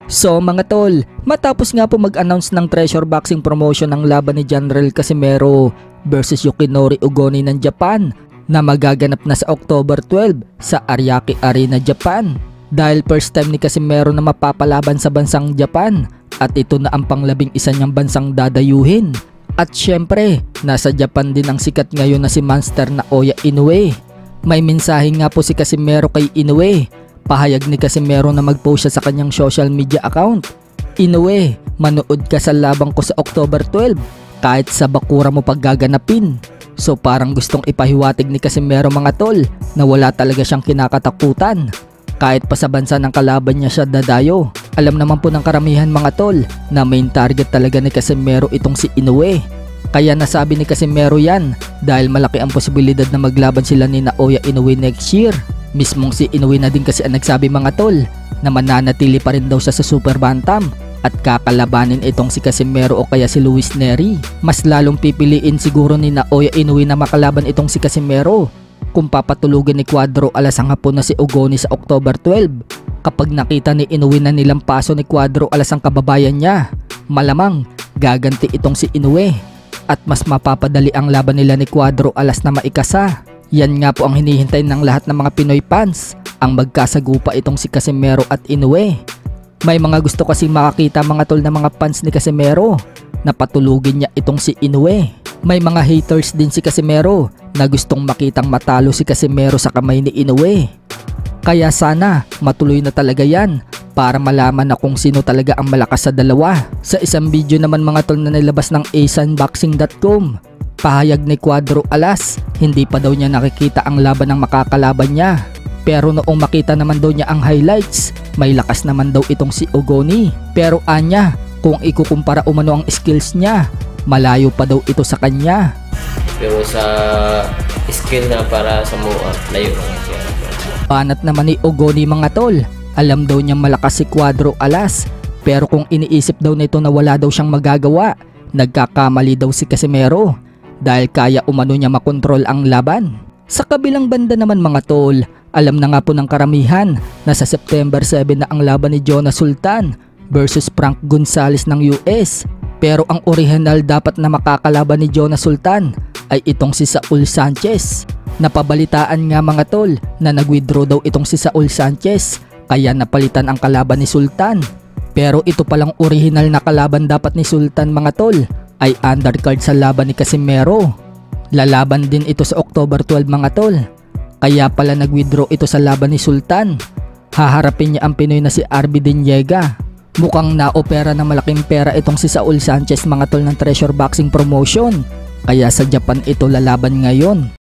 So mga tol, matapos nga po mag-announce ng treasure boxing promotion ng laban ni General Casimero versus Yukinori Ugoni ng Japan na magaganap na sa October 12 sa Ariake Arena, Japan. Dahil first time ni Casimero na mapapalaban sa bansang Japan at ito na ang pang-11 niyang bansang dadayuhin. At syempre, nasa Japan din ang sikat ngayon na si Monster Naoya Inoue. May mensahe nga po si Casimero kay Inoue. Pahayag ni Casimero na mag-post siya sa kanyang social media account. Inoue, manood ka sa labang ko sa October 12 kahit sa bakura mo paggaganapin. So parang gustong ipahiwatig ni Casimero mga tol na wala talaga siyang kinakatakutan. Kahit pa sa bansa ng kalaban niya siya dadayo. Alam naman po ng karamihan mga tol na main target talaga ni Casimero itong si Inoue. Kaya nasabi ni Casimero yan dahil malaki ang posibilidad na maglaban sila ni Naoya Inoue next year. Mismong si Inoue na din kasi ang nagsabi mga tol na mananatili pa rin daw siya sa super bantam at kakalabanin itong si Casimero o kaya si Luis Nery. Mas lalong pipiliin siguro ni Naoya Inoue na makalaban itong si Casimero kung papatulugan ni Cuadro Alas ang hapon na si Ugoni sa October 12. Kapag nakita ni Inoue na nilampaso ni Cuadro Alas ang kababayan niya, malamang gaganti itong si Inoue at mas mapapadali ang laban nila ni Cuadro Alas na maikasa. Yan nga po ang hinihintay ng lahat ng mga Pinoy fans, ang magkasagupa itong si Casimero at Inoue. May mga gusto kasi makakita mga tol na mga fans ni Casimero na patulugin niya itong si Inoue. May mga haters din si Casimero na gustong makitang matalo si Casimero sa kamay ni Inoue. Kaya sana matuloy na talaga yan para malaman na kung sino talaga ang malakas sa dalawa. Sa isang video naman mga tol na nilabas ng asanboxing.com, pahayag ni Cuadro Alas, hindi pa daw niya nakikita ang laban ng makakalaban niya. Pero noong makita naman daw niya ang highlights, may lakas naman daw itong si Ugoni. Pero anya, kung ikukumpara umano ang skills niya, malayo pa daw ito sa kanya. Pero sa skill na para sa MOA, layo lang siya. Banat naman ni Ugoni mga tol, alam daw niyang malakas si Cuadro Alas. Pero kung iniisip daw nito na wala daw siyang magagawa, nagkakamali daw si Casimero. Dahil kaya umano niya makontrol ang laban. Sa kabilang banda naman mga tol, alam na nga po ng karamihan na sa September 7 na ang laban ni Jonas Sultan versus Frank Gonzalez ng US. Pero ang original dapat na makakalaban ni Jonas Sultan ay itong si Saul Sanchez. Napabalitaan nga mga tol na nag-withdraw daw itong si Saul Sanchez kaya napalitan ang kalaban ni Sultan. Pero ito palang original na kalaban dapat ni Sultan mga tol ay undercard sa laban ni Casimero. Lalaban din ito sa October 12 mga tol. Kaya pala nag-withdraw ito sa laban ni Sultan. Haharapin niya ang Pinoy na si RB Diniega. Mukhang naopera na malaking pera itong si Saul Sanchez mga tol ng treasure boxing promotion. Kaya sa Japan ito lalaban ngayon.